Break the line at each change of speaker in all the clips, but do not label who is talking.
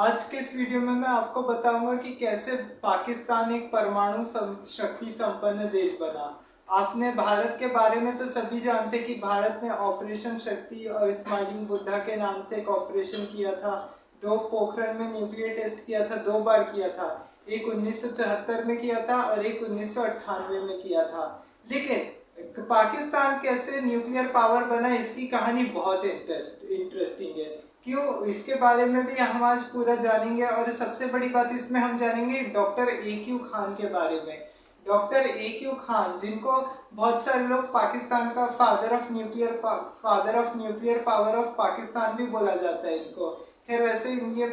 आज के इस वीडियो में मैं आपको बताऊंगा कि कैसे पाकिस्तान एक परमाणु शक्ति संपन्न देश बना। आपने भारत के बारे में तो सभी जानते कि भारत ने ऑपरेशन शक्ति और स्माइलिंग बुद्धा के नाम से एक ऑपरेशन किया था। दो पोखरण में न्यूक्लियर टेस्ट किया था, 2 बार किया था। एक 1974 में किया था और एक 1998 में किया था। लेकिन पाकिस्तान कैसे न्यूक्लियर पावर बना, इसकी कहानी बहुत इंटरेस्टिंग है। क्यों, इसके बारे में भी हम आज पूरा जानेंगे। और सबसे बड़ी बात इसमें हम जानेंगे डॉक्टर AQ खान के बारे में। डॉक्टर AQ खान, जिनको बहुत सारे लोग पाकिस्तान का father of nuclear power of Pakistan भी बोला जाता है इनको। खैर, वैसे ये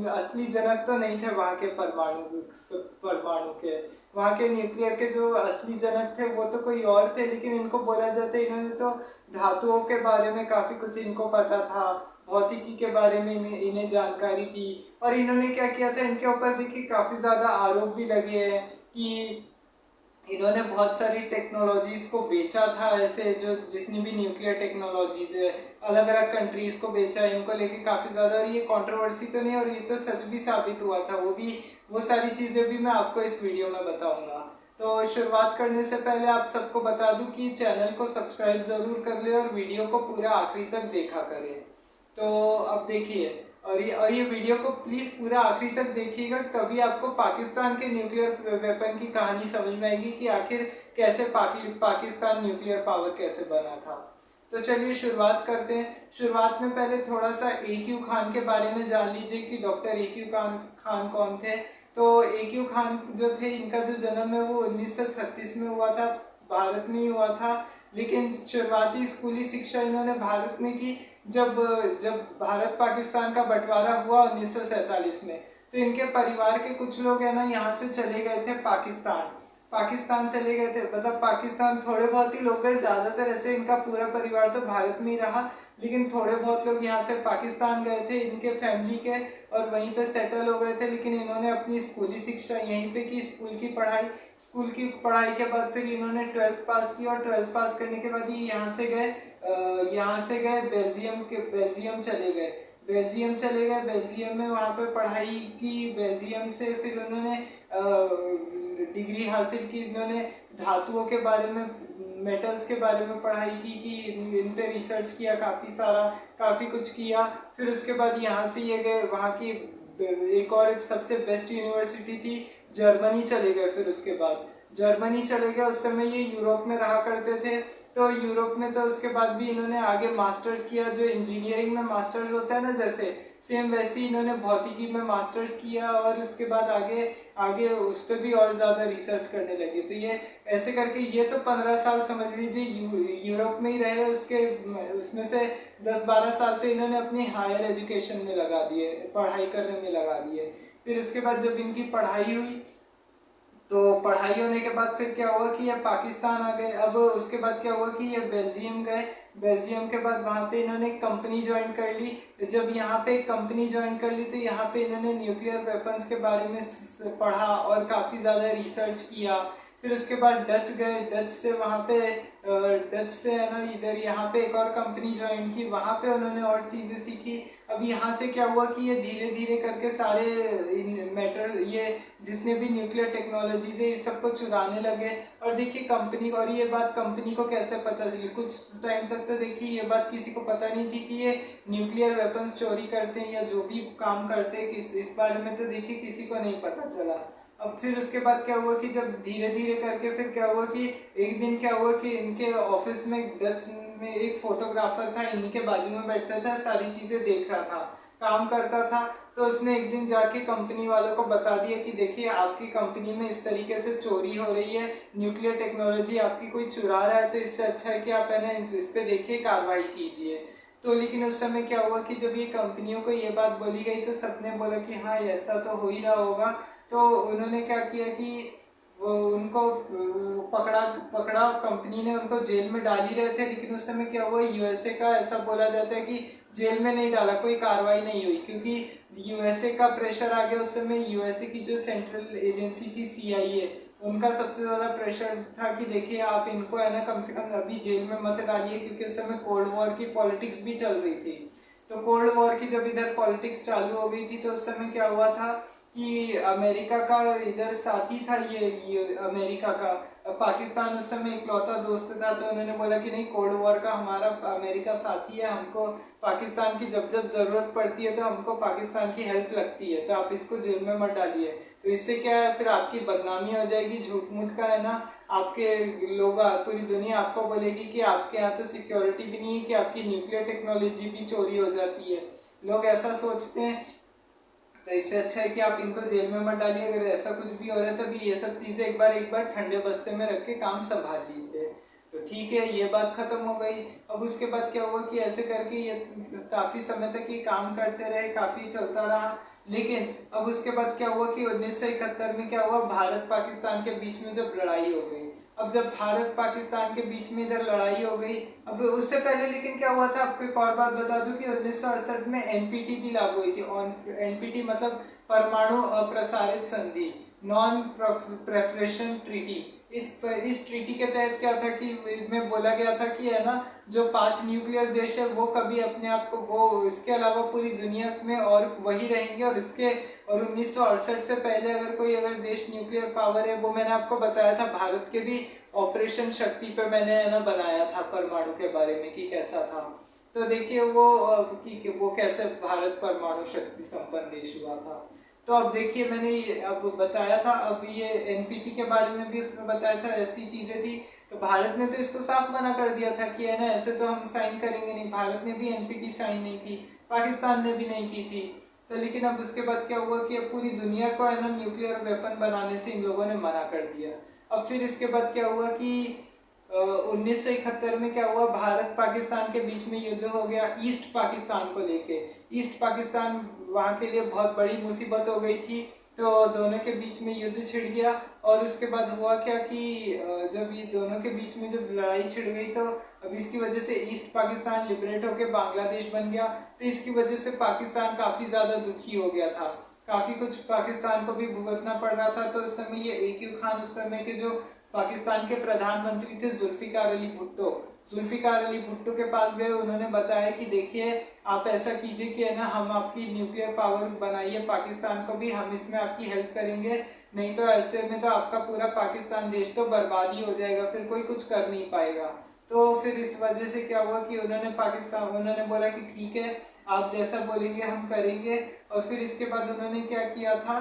असली जनक तो नहीं थे वहाँ के परमाणु के, वहाँ के न्यूक्लियर के जो असली जनक थे वो तो कोई और थे। लेकिन इनको बोला जाता है, इन्होंने तो धातुओं के बारे में काफ़ी कुछ इनको पता था, भौतिकी के बारे में इन्हें जानकारी थी। और इन्होंने क्या किया था, इनके ऊपर देखिए काफ़ी ज़्यादा आरोप भी लगे हैं कि इन्होंने बहुत सारी टेक्नोलॉजीज को बेचा था। ऐसे जो जितनी भी न्यूक्लियर टेक्नोलॉजीज है, अलग अलग कंट्रीज को बेचा, इनको लेके काफ़ी ज़्यादा। और ये कंट्रोवर्सी तो नहीं, और ये तो सच भी साबित हुआ था। वो सारी चीज़ें भी मैं आपको इस वीडियो में बताऊंगा। तो शुरुआत करने से पहले आप सबको बता दूं कि चैनल को सब्सक्राइब ज़रूर कर ले और वीडियो को पूरा आखिरी तक देखा करें। तो अब देखिए, और ये वीडियो को प्लीज़ पूरा आखिरी तक देखिएगा, तभी आपको पाकिस्तान के न्यूक्लियर वेपन की कहानी समझ में आएगी कि आखिर कैसे पाकिस्तान न्यूक्लियर पावर कैसे बना था। तो चलिए शुरुआत करते हैं। शुरुआत में पहले थोड़ा सा AQ खान के बारे में जान लीजिए कि डॉक्टर AQ खान कौन थे। तो AQ खान जो थे, इनका जो जन्म है वो 1936 में हुआ था, भारत में ही हुआ था। लेकिन शुरुआती स्कूली शिक्षा इन्होंने भारत में की। जब जब भारत पाकिस्तान का बंटवारा हुआ 1947 में, तो इनके परिवार के कुछ लोग है ना यहाँ से चले गए थे पाकिस्तान चले गए थे। मतलब पाकिस्तान थोड़े बहुत ही लोग गए, ज़्यादातर ऐसे इनका पूरा परिवार तो भारत में ही रहा। लेकिन थोड़े बहुत लोग यहाँ से पाकिस्तान गए थे इनके फैमिली के, और वहीं पे सेटल हो गए थे। लेकिन इन्होंने अपनी स्कूली शिक्षा यहीं पे की, स्कूल की पढ़ाई के बाद फिर इन्होंने 12th पास की। और 12th पास करने के बाद ये यहाँ से गए बेल्जियम चले गए। बेल्जियम में वहाँ पे पढ़ाई की। बेल्जियम से फिर उन्होंने डिग्री हासिल की। इन्होंने धातुओं के बारे में, मेटल्स के बारे में पढ़ाई की कि इन पे रिसर्च किया, काफ़ी कुछ किया। फिर उसके बाद यहाँ से ये गए, वहाँ की एक और सबसे बेस्ट यूनिवर्सिटी थी, जर्मनी चले गए। फिर उसके बाद जर्मनी चले गए। उस समय ये यूरोप में रहा करते थे। तो यूरोप में तो उसके बाद भी इन्होंने आगे मास्टर्स किया, जो इंजीनियरिंग में मास्टर्स होता है ना, जैसे सेम वैसे ही इन्होंने भौतिकी में मास्टर्स किया। और उसके बाद आगे आगे उस पर भी और ज़्यादा रिसर्च करने लगे। तो ये ऐसे करके ये तो 15 साल समझ लीजिए यूरोप में ही रहे। उसमें से 10-12 साल तो इन्होंने अपनी हायर एजुकेशन में लगा दिए, पढ़ाई करने में लगा दिए। फिर उसके बाद जब इनकी पढ़ाई हुई, तो पढ़ाई होने के बाद फिर क्या हुआ कि ये पाकिस्तान आ गए। अब उसके बाद क्या हुआ कि ये बेल्जियम गए। बेल्जियम के बाद वहाँ पे इन्होंने एक कंपनी ज्वाइन कर ली। जब यहाँ पे एक कंपनी ज्वाइन कर ली, तो यहाँ पे इन्होंने न्यूक्लियर वेपन्स के बारे में पढ़ा और काफ़ी ज़्यादा रिसर्च किया। फिर उसके बाद डच गए। डच से वहाँ पे डच से है ना इधर यहाँ पे एक और कंपनी ज्वाइन की, वहाँ पे उन्होंने और चीज़ें सीखी। अब यहाँ से क्या हुआ कि ये धीरे धीरे करके सारे ये जितने भी न्यूक्लियर टेक्नोलॉजीज है, इस सबको चुराने लगे। और देखिए कंपनी, और ये बात कंपनी को कैसे पता चली, कुछ टाइम तक तो देखिए ये बात किसी को पता नहीं थी कि ये न्यूक्लियर वेपन्स चोरी करते हैं या जो भी काम करते हैं, इस बारे में तो देखिए किसी को नहीं पता चला। अब फिर उसके बाद क्या हुआ कि जब धीरे धीरे करके फिर क्या हुआ कि एक दिन क्या हुआ कि इनके ऑफिस में डच में एक फोटोग्राफर था, इन्हीं के बाजू में बैठता था, सारी चीज़ें देख रहा था, काम करता था। तो उसने एक दिन जाके कंपनी वालों को बता दिया कि देखिए आपकी कंपनी में इस तरीके से चोरी हो रही है, न्यूक्लियर टेक्नोलॉजी आपकी कोई चुरा रहा है। तो इससे अच्छा है कि आप है ना इस पे देखिए कार्रवाई कीजिए। तो लेकिन उस समय क्या हुआ कि जब ये कंपनियों को ये बात बोली गई, तो सबने बोला कि हाँ ऐसा तो हो ही रहा होगा। तो उन्होंने क्या किया कि वो उनको पकड़ा पकड़ा कंपनी ने उनको जेल में डाल ही रहे थे। लेकिन उस समय क्या हुआ, यूएसए का ऐसा बोला जाता है कि जेल में नहीं डाला, कोई कार्रवाई नहीं हुई, क्योंकि यूएसए का प्रेशर आ गया। उस समय यूएसए की जो सेंट्रल एजेंसी थी CIA, उनका सबसे ज़्यादा प्रेशर था कि देखिए आप इनको है ना कम से कम अभी जेल में मत डालिए, क्योंकि उस समय कोल्ड वॉर की पॉलिटिक्स भी चल रही थी। तो कोल्ड वॉर की जब इधर पॉलिटिक्स चालू हो गई थी तो उस समय क्या हुआ था कि अमेरिका का इधर साथी था, ये अमेरिका का, पाकिस्तान उस समय इकलौता दोस्त था, तो उन्होंने बोला कि नहीं, कोल्ड वॉर का हमारा अमेरिका साथी है, हमको पाकिस्तान की जब जब जरूरत पड़ती है तो हमको पाकिस्तान की हेल्प लगती है, तो आप इसको जेल में मत डालिए। तो इससे क्या है, फिर आपकी बदनामी हो जाएगी, झूठ मूठ का है ना, आपके लोग, पूरी दुनिया आपको बोलेगी कि आपके यहाँ तो सिक्योरिटी भी नहीं है, कि आपकी न्यूक्लियर टेक्नोलॉजी भी चोरी हो जाती है, लोग ऐसा सोचते हैं। तो इससे अच्छा है कि आप इनको जेल में मत डालिए। अगर ऐसा कुछ भी हो रहा है तो भी ये सब चीज़ें एक बार ठंडे बस्ते में रख के काम संभाल लीजिए। तो ठीक है, ये बात खत्म हो गई। अब उसके बाद क्या हुआ कि ऐसे करके ये काफ़ी समय तक ये काम करते रहे, काफ़ी चलता रहा। लेकिन अब उसके बाद क्या हुआ कि 1971 में क्या हुआ, भारत पाकिस्तान के बीच में जब लड़ाई हो गई। अब जब भारत पाकिस्तान के बीच में इधर लड़ाई हो गई, अब उससे पहले लेकिन क्या हुआ था, आपको एक और बात बता दूं कि 1968 में एनपीटी भी लागू हुई थी। एनपीटी मतलब परमाणु अप्रसारित संधि, नॉन प्रेफरेशन ट्रीटी। इस ट्रीटी के तहत क्या था कि में बोला गया था कि है ना, जो 5 न्यूक्लियर देश है वो कभी अपने आप को, वो इसके अलावा पूरी दुनिया में और वही रहेंगे, और इसके और 1968 से पहले अगर देश न्यूक्लियर पावर है, वो मैंने आपको बताया था भारत के भी ऑपरेशन शक्ति पे मैंने है ना बनाया था, परमाणु के बारे में कि कैसा था। तो देखिए वो कैसे भारत परमाणु शक्ति संपन्न देश हुआ था। तो अब देखिए मैंने अब बताया था, अब ये एनपीटी के बारे में भी उसमें बताया था, ऐसी चीजें थी। तो भारत ने तो इसको साफ मना कर दिया था कि है ना, ऐसे तो हम साइन करेंगे नहीं। भारत ने भी एनपीटी साइन नहीं की, पाकिस्तान ने भी नहीं की थी। तो लेकिन अब उसके बाद क्या हुआ कि अब पूरी दुनिया को है ना न्यूक्लियर वेपन बनाने से इन लोगों ने मना कर दिया। अब फिर इसके बाद क्या हुआ कि 1971 में क्या हुआ, भारत पाकिस्तान के बीच में युद्ध हो गया ईस्ट पाकिस्तान को लेके। ईस्ट पाकिस्तान वहाँ के लिए बहुत बड़ी मुसीबत हो गई थी, तो दोनों के बीच में युद्ध छिड़ गया। और उसके बाद हुआ क्या कि जब ये दोनों के बीच में जब लड़ाई छिड़ गई, तो अब इसकी वजह से ईस्ट पाकिस्तान लिबरेट होकर बांग्लादेश बन गया। तो इसकी वजह से पाकिस्तान काफ़ी ज़्यादा दुखी हो गया था, काफ़ी कुछ पाकिस्तान को भी भुगतना पड़ रहा था। तो उस समय ये AQ खान, उस समय के जो पाकिस्तान के प्रधानमंत्री थे जुल्फिकार अली भुट्टो, जुल्फिकार अली भुट्टो के पास गए। उन्होंने बताया कि देखिए आप ऐसा कीजिए कि है ना, हम आपकी न्यूक्लियर पावर बनाइए पाकिस्तान को भी, हम इसमें आपकी हेल्प करेंगे, नहीं तो ऐसे में तो आपका पूरा पाकिस्तान देश तो बर्बाद ही हो जाएगा, फिर कोई कुछ कर नहीं पाएगा। तो फिर इस वजह से क्या हुआ कि उन्होंने बोला कि ठीक है, आप जैसा बोलेंगे हम करेंगे। और फिर इसके बाद उन्होंने क्या किया था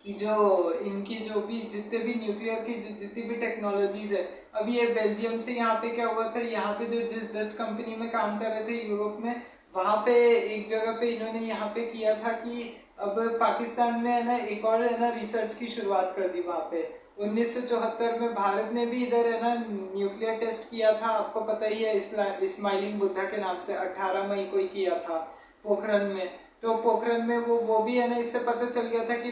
कि जो इनकी जो भी जितने भी न्यूक्लियर की जितनी भी टेक्नोलॉजीज है, अभी ये बेल्जियम से यहाँ पे क्या हुआ था, यहाँ पे जो जिस डच कंपनी में काम कर रहे थे यूरोप में, वहाँ पे एक जगह पे इन्होंने यहाँ पे किया था कि अब पाकिस्तान में है ना एक और है ना रिसर्च की शुरुआत कर दी वहाँ पे। 1974 में भारत ने भी इधर है ना न्यूक्लियर टेस्ट किया था, आपको पता ही है, इस्माइलिंग बुद्धा के नाम से 18 मई को ही किया था पोखरन में। तो पोखरन में वो भी है ना, इससे पता चल गया था कि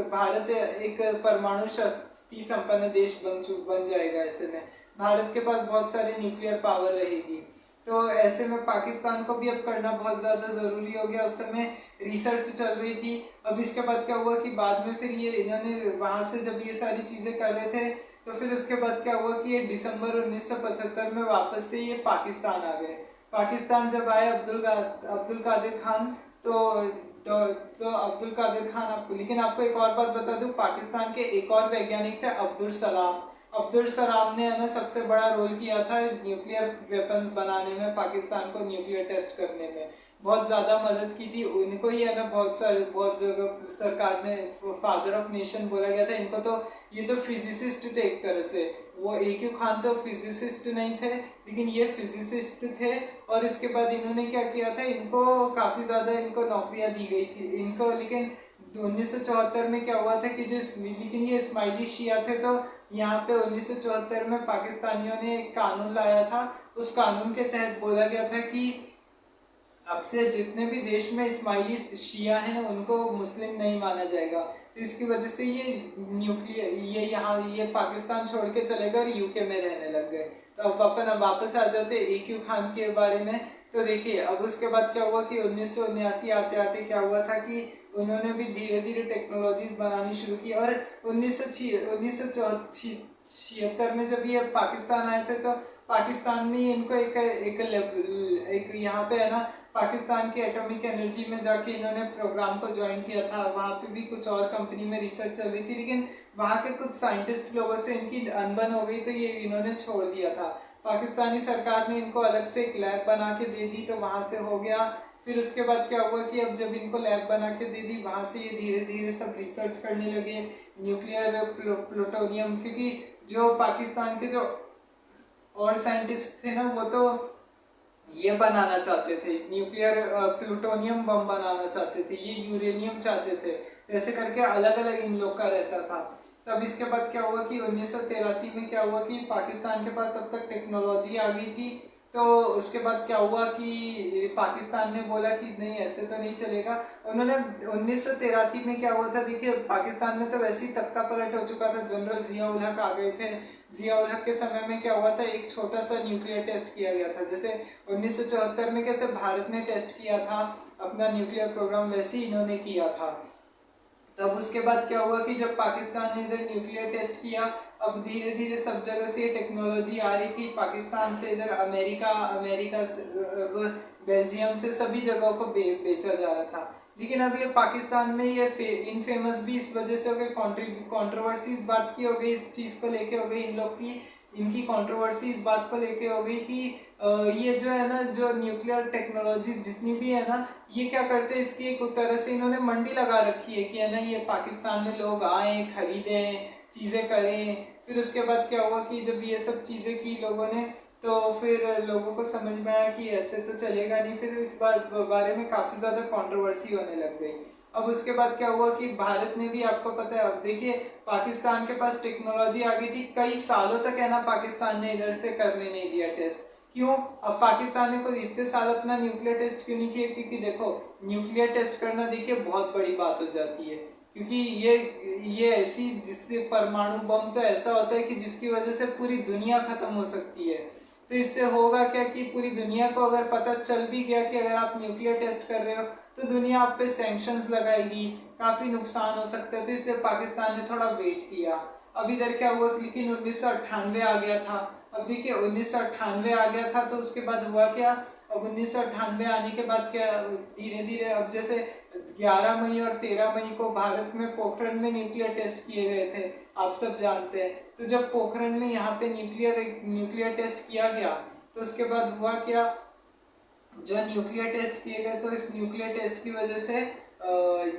भारत एक परमाणु शक्ति संपन्न देश बन जाएगा। ऐसे में भारत के पास बहुत सारे न्यूक्लियर पावर रहेगी। तो ऐसे में पाकिस्तान को भी अब करना बहुत ज़्यादा ज़रूरी हो गया। उस समय रिसर्च चल रही थी। अब इसके बाद क्या हुआ कि बाद में फिर ये इन्होंने वहाँ से जब ये सारी चीज़ें कर रहे थे, तो फिर उसके बाद क्या हुआ कि ये दिसंबर 1975 में वापस से ये पाकिस्तान आ गए। पाकिस्तान जब आए अब्दुल कादिर खान, तो अब्दुल कादिर खान आपको, लेकिन आपको एक और बात बता दूं, पाकिस्तान के एक और वैज्ञानिक थे अब्दुल सलाम। अब्दुल सलाम ने है ना सबसे बड़ा रोल किया था न्यूक्लियर वेपन्स बनाने में, पाकिस्तान को न्यूक्लियर टेस्ट करने में बहुत ज़्यादा मदद की थी। उनको ही है ना बहुत जगह सरकार ने फादर ऑफ नेशन बोला गया था इनको। तो ये तो फिजिसिस्ट थे एक तरह से, वो AQ खान तो फिजिसिस्ट नहीं थे, लेकिन ये फिजिसिस्ट थे। और इसके बाद इन्होंने क्या किया था, इनको काफ़ी ज़्यादा इनको नौकरियां दी गई थी इनको। लेकिन 1974 में क्या हुआ था कि लेकिन ये इस्माइली शिया थे, तो यहाँ पे 1974 में पाकिस्तानियों ने एक कानून लाया था। उस कानून के तहत बोला गया था कि अब से जितने भी देश में इस्माइली शिया हैं उनको मुस्लिम नहीं माना जाएगा। तो इसकी वजह से ये पाकिस्तान छोड़ के चले गए और UK में रहने लग गए। तो अब अपन वापस आ जाते AQ खान के बारे में। तो देखिए अब उसके बाद क्या हुआ कि 1979 आते आते क्या हुआ था कि उन्होंने भी धीरे धीरे टेक्नोलॉजीज बनानी शुरू की। और 1976 में जब ये पाकिस्तान आए थे, तो पाकिस्तान में इनको एक यहाँ पे है ना पाकिस्तान की एटॉमिक एनर्जी में जाके इन्होंने प्रोग्राम को ज्वाइन किया था। वहाँ पे भी कुछ और कंपनी में रिसर्च चल रही थी, लेकिन वहाँ के कुछ साइंटिस्ट लोगों से इनकी अनबन हो गई तो ये इन्होंने छोड़ दिया था। पाकिस्तानी सरकार ने इनको अलग से एक लैब बना के दे दी, तो वहाँ से हो गया। फिर उसके बाद क्या हुआ कि अब जब इनको लैब बना के दे दी, वहाँ से ये धीरे धीरे सब रिसर्च करने लगे न्यूक्लियर प्लूटोनियम, क्योंकि जो पाकिस्तान के जो और साइंटिस्ट थे ना, वो तो ये बनाना चाहते थे, न्यूक्लियर प्लूटोनियम बम बनाना चाहते थे, ये यूरेनियम चाहते थे। तो ऐसे करके अलग अलग इन लोग का रहता था। तब इसके बाद क्या हुआ कि 1983 में क्या हुआ कि पाकिस्तान के पास तब तक टेक्नोलॉजी आ गई थी। तो उसके बाद क्या हुआ कि पाकिस्तान ने बोला कि नहीं, ऐसे तो नहीं चलेगा। उन्होंने 1983 में क्या हुआ था, देखिए पाकिस्तान में तो वैसे ही तख्ता पलट हो चुका था, जनरल जिया उल हक आ गए थे। जिया उल हक के समय में क्या हुआ था, एक छोटा सा न्यूक्लियर टेस्ट किया गया था। जैसे 1974 में कैसे भारत ने टेस्ट किया था अपना न्यूक्लियर प्रोग्राम, वैसे ही इन्होंने किया था। तब उसके बाद क्या हुआ कि जब पाकिस्तान ने इधर न्यूक्लियर टेस्ट किया, अब धीरे धीरे सब जगह से टेक्नोलॉजी आ रही थी, पाकिस्तान से इधर अमेरिका से, बेल्जियम से, सभी जगहों को बेचा जा रहा था। लेकिन अब ये पाकिस्तान में ये इनफेमस भी इस वजह से हो गए, कंट्रोवर्सी इस बात की हो गई, इस चीज़ को लेके हो गई इन लोग की, इनकी कंट्रोवर्सी इस बात को लेके हो गई कि ये जो है ना, जो न्यूक्लियर टेक्नोलॉजी जितनी भी है ना, ये क्या करते हैं, इसकी एक तरह से इन्होंने मंडी लगा रखी है कि है ना, ये पाकिस्तान में लोग आए, खरीदें, चीज़ें करें। फिर उसके बाद क्या हुआ कि जब ये सब चीज़ें की लोगों ने, तो फिर लोगों को समझ में आया कि ऐसे तो चलेगा नहीं। फिर इस बारे में काफ़ी ज़्यादा कंट्रोवर्सी होने लग गई। अब उसके बाद क्या हुआ कि भारत ने भी, आपको पता है, अब देखिए पाकिस्तान के पास टेक्नोलॉजी आ गई थी, कई सालों तक है ना पाकिस्तान ने इधर से करने नहीं दिया टेस्ट। क्यों? अब पाकिस्तान ने कोई इतने साल अपना न्यूक्लियर टेस्ट क्यों नहीं किया? क्योंकि देखो, न्यूक्लियर टेस्ट करना देखिए बहुत बड़ी बात हो जाती है, क्योंकि ये ऐसी, जिससे परमाणु बम तो ऐसा होता है कि जिसकी वजह से पूरी दुनिया खत्म हो सकती है। तो इससे होगा क्या कि पूरी दुनिया को अगर पता चल भी गया कि अगर आप न्यूक्लियर टेस्ट कर रहे हो, तो दुनिया आप पे सैंक्शंस लगाएगी, काफ़ी नुकसान हो सकता है। तो इसलिए पाकिस्तान ने थोड़ा वेट किया। अब इधर क्या हुआ, लेकिन 1998 आ गया था। अब देखिए 1998 आ गया था, तो उसके बाद हुआ क्या, अब 1998 आने के बाद क्या, धीरे धीरे अब जैसे 11 मई और 13 मई को भारत में पोखरण में न्यूक्लियर टेस्ट किए गए थे, आप सब जानते हैं। तो जब पोखरण में यहाँ पे न्यूक्लियर टेस्ट किया गया, तो उसके बाद हुआ क्या, जो न्यूक्लियर टेस्ट किए गए, तो इस न्यूक्लियर टेस्ट की वजह से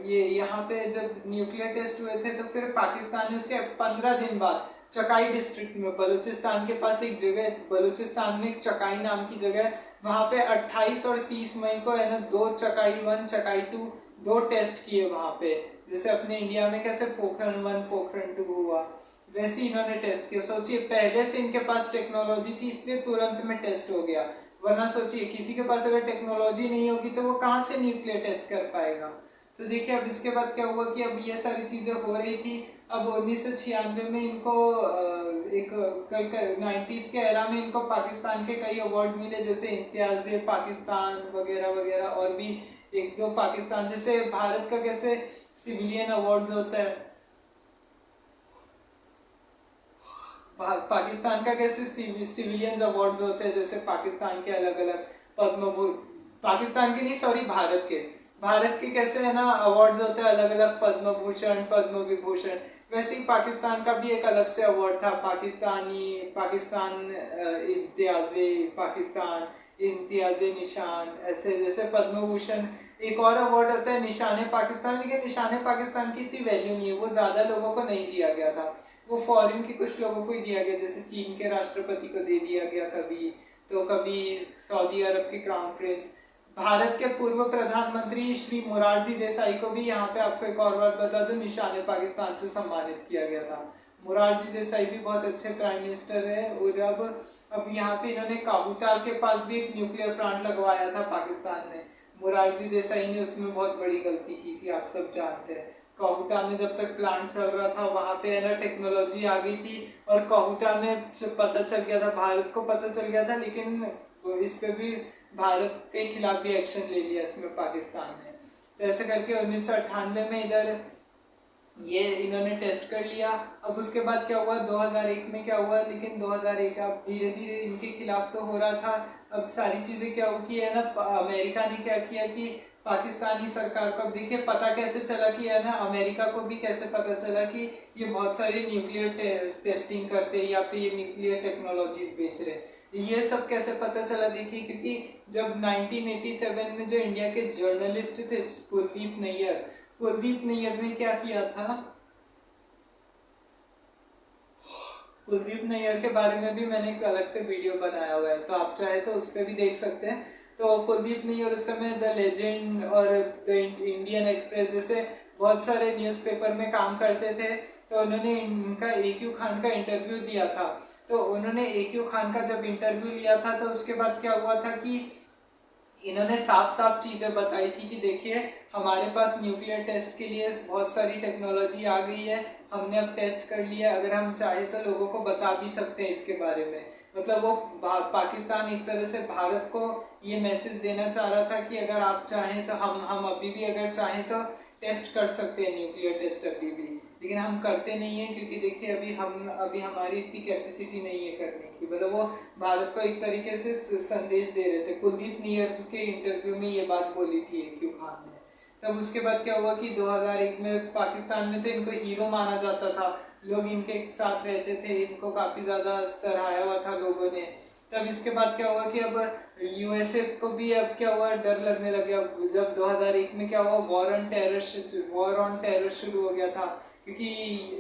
ये यहाँ पे जब न्यूक्लियर टेस्ट हुए थे, तो फिर पाकिस्तान ने उसके 15 दिन बाद चकाई डिस्ट्रिक्ट में, बलूचिस्तान के पास एक जगह, बलूचिस्तान में एक चकाई नाम की जगह है, वहाँ पे 28 और 30 मई को है ना, 2 चकाई 1 चकाई 2 2 टेस्ट किए वहाँ पे। जैसे अपने इंडिया में कैसे पोखरण 1 पोखरण 2 हुआ, वैसे ही इन्होंने टेस्ट किया। सोचिए, पहले से इनके पास टेक्नोलॉजी थी, इसलिए तुरंत में टेस्ट हो गया। वरना सोचिए, किसी के पास अगर टेक्नोलॉजी नहीं होगी तो वो कहाँ से न्यूक्लियर टेस्ट कर पाएगा। तो देखिए अब इसके बाद क्या हुआ कि अब ये सारी चीज़ें हो रही थी। अब 1996 में इनको एक 90s के एरा में इनको पाकिस्तान के कई अवार्ड मिले, जैसे इम्तियाज़ पाकिस्तान वगैरह वगैरह, और भी एक दो पाकिस्तान, जैसे भारत का कैसे सिविलियन अवार्ड्स होता है, पाकिस्तान का कैसे सिविलियंस अवार्ड्स होते हैं, जैसे पाकिस्तान के अलग अलग पद्म, पाकिस्तान के नहीं, सॉरी, भारत के कैसे है ना अवार्ड्स होते हैं अलग अलग, पद्म भूषण, पद्म विभूषण। वैसे ही पाकिस्तान का भी एक अलग से अवार्ड था, पाकिस्तान इम्तियाज़े पाकिस्तान, इम्तियाज़े निशान, ऐसे जैसे पद्म भूषण। एक और अवार्ड होता है निशाने पाकिस्तान, लेकिन निशाने पाकिस्तान की इतनी वैल्यू नहीं है, वो ज़्यादा लोगों को नहीं दिया गया था, वो फॉरेन के कुछ लोगों को ही दिया गया, जैसे चीन के राष्ट्रपति को दे दिया गया कभी, तो कभी सऊदी अरब के क्राउन प्रिंस। भारत के पूर्व प्रधानमंत्री श्री मोरारजी देसाई को भी, यहाँ पे आपको एक और बात बता दूं, निशाने पाकिस्तान से सम्मानित किया गया था। मोरारजी देसाई भी बहुत अच्छे प्राइम मिनिस्टर है। और अब यहाँ पे इन्होंने काबूतार के पास भी एक न्यूक्लियर प्लांट लगवाया था पाकिस्तान ने। मोरारजी देसाई ने उसमें बहुत बड़ी गलती की थी, आप सब जानते हैं। काहूटा में जब तक प्लांट चल रहा था, वहाँ पे है ना टेक्नोलॉजी आ गई थी, और काहूटा में पता चल गया था, भारत को पता चल गया था, लेकिन इस पे भी भारत के खिलाफ भी एक्शन ले लिया इसमें पाकिस्तान ने। तो ऐसे करके 1998 में इधर ये इन्होंने टेस्ट कर लिया। अब उसके बाद क्या हुआ, 2001 में क्या हुआ, लेकिन 2001 अब धीरे धीरे इनके खिलाफ तो हो रहा था। अब सारी चीज़ें क्या हो की है ना, अमेरिका ने क्या किया कि पाकिस्तानी सरकार को, अब देखिए पता कैसे चला कि है ना, अमेरिका को भी कैसे पता चला कि ये बहुत सारी न्यूक्लियर टेस्टिंग करते हैं या फिर ये न्यूक्लियर टेक्नोलॉजीज बेच रहे हैं। ये सब कैसे पता चला, देखिए क्योंकि जब 1987 में जो इंडिया के जर्नलिस्ट थे कुलदीप नैयर ने क्या किया था, कुलदीप नैयर के बारे में भी मैंने एक अलग से वीडियो बनाया हुआ है, तो आप चाहे तो उस पर भी देख सकते हैं। तो कुलदीप नैयर उस समय द लेजेंड और द इंडियन एक्सप्रेस जैसे बहुत सारे न्यूज़पेपर में काम करते थे। तो उन्होंने इनका AQ खान का इंटरव्यू दिया था। तो उन्होंने AQ खान का जब इंटरव्यू लिया था तो उसके बाद क्या हुआ था कि इन्होंने साफ साफ चीज़ें बताई थी कि देखिए हमारे पास न्यूक्लियर टेस्ट के लिए बहुत सारी टेक्नोलॉजी आ गई है, हमने अब टेस्ट कर लिया, अगर हम चाहे तो लोगों को बता भी सकते हैं इसके बारे में। मतलब वो पाकिस्तान एक तरह से भारत को ये मैसेज देना चाह रहा था कि अगर आप चाहें तो हम अभी भी अगर चाहें तो टेस्ट कर सकते हैं, न्यूक्लियर टेस्ट अभी भी, लेकिन हम करते नहीं हैं क्योंकि देखिए अभी हमारी इतनी कैपेसिटी नहीं है करने की। मतलब वो भारत को एक तरीके से संदेश दे रहे थे। कुलदीप नैयर के इंटरव्यू में ये बात बोली थी AQ खान ने। तब उसके बाद क्या हुआ कि 2001 में पाकिस्तान में तो इनको हीरो माना जाता था, लोग इनके साथ रहते थे, इनको काफ़ी ज़्यादा सराहाया हुआ था लोगों ने। तब इसके बाद क्या हुआ कि अब USA को भी अब क्या हुआ, डर लगने लग गया। जब 2001 में क्या हुआ, वॉर ऑन टेरर शुरू हो गया था क्योंकि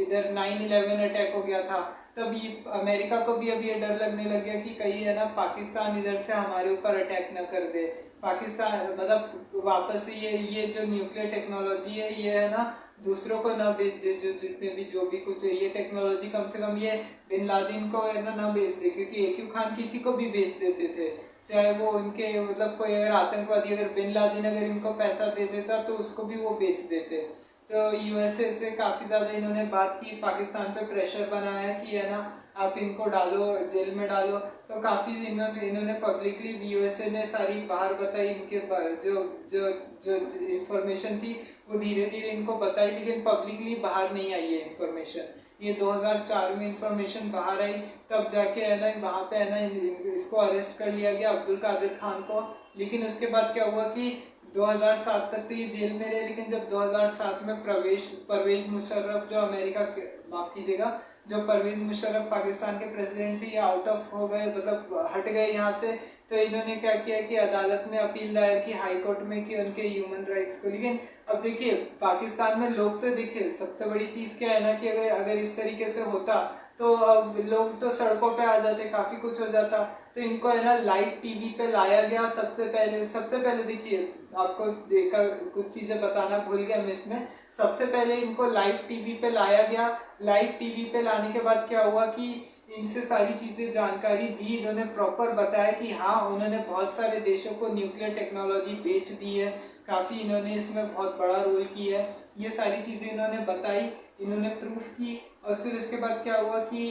इधर 9/11 अटैक हो गया था। तब ये अमेरिका को भी अब ये डर लगने लग गया कि कहीं है ना पाकिस्तान इधर से हमारे ऊपर अटैक न कर दे। पाकिस्तान मतलब वापस से ये जो न्यूक्लियर टेक्नोलॉजी है ये है ना दूसरों को ना बेच दे, जो जितने भी जो भी कुछ है ये टेक्नोलॉजी, कम से कम ये बिन लादेन को है ना बेच दे, क्योंकि AQ खान किसी को भी बेच देते थे, चाहे वो उनके मतलब कोई अगर आतंकवादी, अगर बिन लादेन अगर इनको पैसा दे देता तो उसको भी वो बेच देते। तो USA से काफ़ी ज़्यादा इन्होंने बात की, पाकिस्तान पे प्रेशर बनाया कि है ना आप इनको डालो, जेल में डालो। तो काफ़ी इन्होंने पब्लिकली USA ने सारी बाहर बताई, इनके जो जो जो इंफॉर्मेशन थी वो धीरे धीरे इनको बताई, लेकिन पब्लिकली बाहर नहीं आई है इंफॉर्मेशन। ये 2004 में इंफॉर्मेशन बाहर आई, तब जाके है ना वहाँ पे है ना इसको अरेस्ट कर लिया गया, अब्दुल कादिर खान को। लेकिन उसके बाद क्या हुआ कि 2007 तक तो ये जेल में रहे, लेकिन जब 2007 में परवेज मुशर्रफ जो अमेरिका के, माफ़ कीजिएगा, जो परवेज मुशर्रफ पाकिस्तान के प्रेसिडेंट थे, ये आउट ऑफ हो गए, मतलब हट गए यहाँ से। तो इन्होंने क्या किया कि अदालत में अपील दायर की, हाई कोर्ट में, कि उनके ह्यूमन राइट्स को। लेकिन अब देखिए पाकिस्तान में लोग तो, देखिए सबसे बड़ी चीज़ क्या है ना कि अगर अगर इस तरीके से होता तो अब लोग तो सड़कों पे आ जाते, काफ़ी कुछ हो जाता। तो इनको है ना लाइव टीवी पे लाया गया सबसे पहले देखिए, आपको देखा कुछ चीज़ें बताना भूल गया मैं इसमें। सबसे पहले इनको लाइव टीवी पे लाया गया। लाइव टीवी पे लाने के बाद क्या हुआ कि इनसे सारी चीज़ें जानकारी दी, इन्होंने प्रॉपर बताया कि हाँ उन्होंने बहुत सारे देशों को न्यूक्लियर टेक्नोलॉजी बेच दी है, काफ़ी इन्होंने इसमें बहुत बड़ा रोल किया है, ये सारी चीज़ें इन्होंने बताई, इन्होंने प्रूफ की। और फिर उसके बाद क्या हुआ कि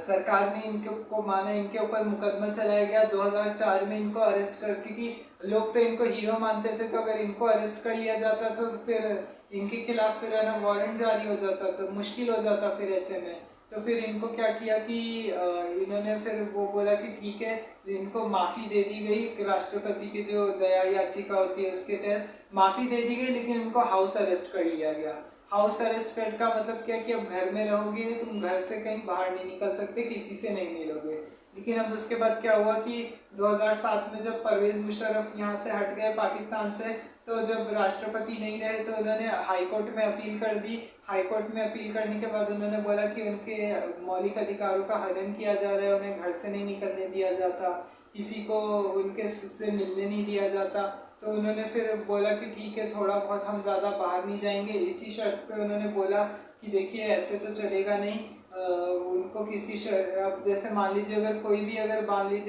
सरकार ने इनके को माना, इनके ऊपर मुकदमा चलाया गया 2004 में इनको अरेस्ट कर, क्योंकि लोग तो इनको हीरो मानते थे, तो अगर इनको अरेस्ट कर लिया जाता तो फिर इनके खिलाफ फिर है ना वारंट जारी हो जाता, तो मुश्किल हो जाता फिर ऐसे में। तो फिर इनको क्या किया कि इन्होंने फिर वो बोला कि ठीक है, इनको माफ़ी दे दी गई, राष्ट्रपति की जो दया याचिका होती है उसके तहत माफ़ी दे दी गई, लेकिन इनको हाउस अरेस्ट कर लिया गया। हाउस अरेस्ट का मतलब क्या कि अब घर में रहोगे, तुम घर से कहीं बाहर नहीं निकल सकते, किसी से नहीं मिलोगे। लेकिन अब उसके बाद क्या हुआ कि 2007 में जब परवेज मुशर्रफ यहाँ से हट गए पाकिस्तान से, तो जब राष्ट्रपति नहीं रहे तो उन्होंने हाई कोर्ट में अपील कर दी। हाई कोर्ट में अपील करने के बाद उन्होंने बोला कि उनके मौलिक अधिकारों का हनन किया जा रहा है, उन्हें घर से नहीं निकलने दिया जाता, किसी को उनके से मिलने नहीं दिया जाता। तो उन्होंने फिर बोला कि ठीक है, थोड़ा बहुत हम ज़्यादा बाहर नहीं जाएंगे। इसी शर्त पे उन्होंने बोला कि देखिए ऐसे तो चलेगा नहीं, उनको अब जैसे मान लीजिए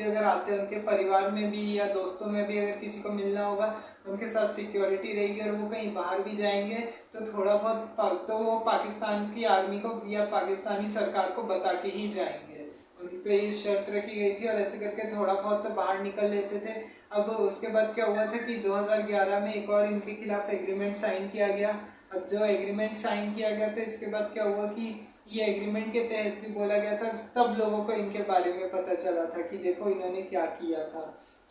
अगर आते हैं उनके परिवार में भी या दोस्तों में भी अगर किसी को मिलना होगा, उनके साथ सिक्योरिटी रहेगी और वो कहीं बाहर भी जाएंगे तो थोड़ा बहुत तो वो पाकिस्तान की आर्मी को या पाकिस्तानी सरकार को बता के ही जाएंगे। उन पे ये शर्त रखी गई थी और ऐसे करके थोड़ा बहुत तो बाहर निकल लेते थे। अब उसके बाद क्या हुआ था कि 2011 में एक और इनके खिलाफ एग्रीमेंट साइन किया गया। अब जो एग्रीमेंट साइन किया गया था, इसके बाद क्या हुआ कि ये एग्रीमेंट के तहत भी बोला गया था, तब लोगों को इनके बारे में पता चला था कि देखो इन्होंने क्या किया था,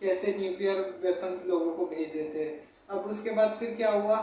कैसे न्यूक्लियर वेपन्स लोगों को भेजे थे। अब उसके बाद फिर क्या हुआ,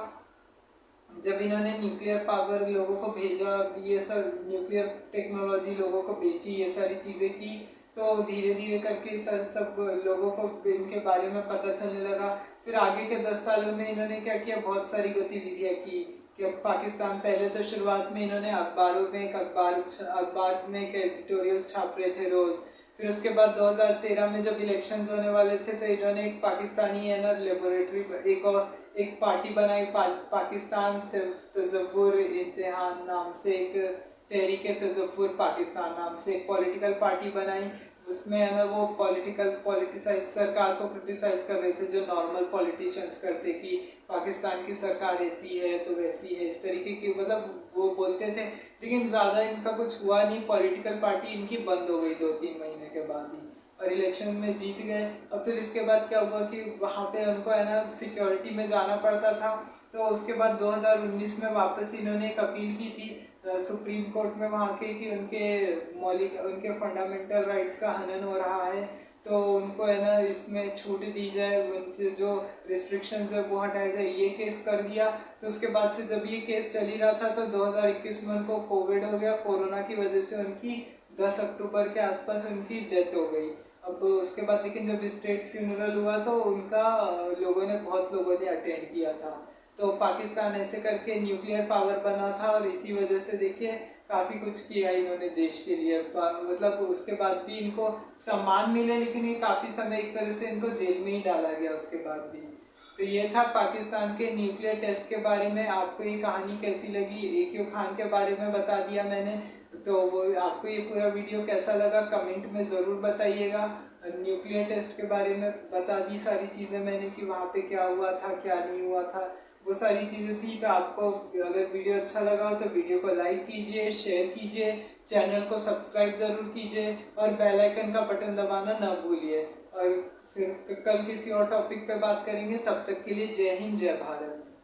जब इन्होंने न्यूक्लियर पावर लोगों को भेजा, ये सब न्यूक्लियर टेक्नोलॉजी लोगों को बेची, ये सारी चीज़ें की, तो धीरे धीरे करके सब लोगों को इनके बारे में पता चलने लगा। फिर आगे के 10 सालों में इन्होंने क्या किया, बहुत सारी गतिविधियाँ की कि पाकिस्तान, पहले तो शुरुआत में इन्होंने अखबारों में अखबार में एक एडिटोरियल छाप रहे थे रोज़। फिर उसके बाद 2013 में जब इलेक्शंस होने वाले थे तो इन्होंने एक पाकिस्तानी है ना लेबोरेटरी, एक पार्टी बनाई, पाकिस्तान तज़व्वुर इम्तिहान नाम से, एक तहरीक तज़व्वुर पाकिस्तान नाम से एक पॉलिटिकल पार्टी बनाई। उसमें है ना वो पॉलिटिसाइज सरकार को क्रिटिसाइज कर रहे थे, जो नॉर्मल पॉलिटिशियंस करते कि पाकिस्तान की सरकार ऐसी है तो वैसी है, इस तरीके की मतलब वो बोलते थे। लेकिन ज़्यादा इनका कुछ हुआ नहीं, पॉलिटिकल पार्टी इनकी बंद हो गई 2-3 महीने के बाद ही, और इलेक्शन में जीत गए। अब फिर इसके बाद क्या हुआ कि वहाँ पे उनको है ना सिक्योरिटी में जाना पड़ता था, तो उसके बाद 2019 में वापस इन्होंने एक अपील की थी सुप्रीम कोर्ट में वहाँ के कि उनके फंडामेंटल राइट्स का हनन हो रहा है, तो उनको है ना इसमें छूट दी जाए, उनसे जो रिस्ट्रिक्शंस है वो हटाए जाए। ये केस कर दिया। तो उसके बाद से जब ये केस चल ही रहा था तो 2021 में उनको कोविड हो गया, कोरोना की वजह से उनकी 10 अक्टूबर के आसपास उनकी डेथ हो गई। अब उसके बाद लेकिन जब स्टेट फ्यूनरल हुआ तो उनका बहुत लोगों ने अटेंड किया था। तो पाकिस्तान ऐसे करके न्यूक्लियर पावर बना था, और इसी वजह से देखिए काफ़ी कुछ किया इन्होंने देश के लिए। मतलब उसके बाद भी इनको सम्मान मिले, लेकिन ये काफ़ी समय एक तरह से इनको जेल में ही डाला गया उसके बाद भी। तो ये था पाकिस्तान के न्यूक्लियर टेस्ट के बारे में। आपको ये कहानी कैसी लगी, AQ खान के बारे में बता दिया मैंने, तो वो आपको ये पूरा वीडियो कैसा लगा कमेंट में ज़रूर बताइएगा। न्यूक्लियर टेस्ट के बारे में बता दी सारी चीज़ें मैंने कि वहाँ पे क्या हुआ था क्या नहीं हुआ था, वो सारी चीज़ें थी। तो आपको अगर वीडियो अच्छा लगा हो तो वीडियो को लाइक कीजिए, शेयर कीजिए, चैनल को सब्सक्राइब ज़रूर कीजिए, और बेल आइकन का बटन दबाना ना भूलिए। और फिर कल किसी और टॉपिक पे बात करेंगे, तब तक के लिए जय हिंद जय भारत।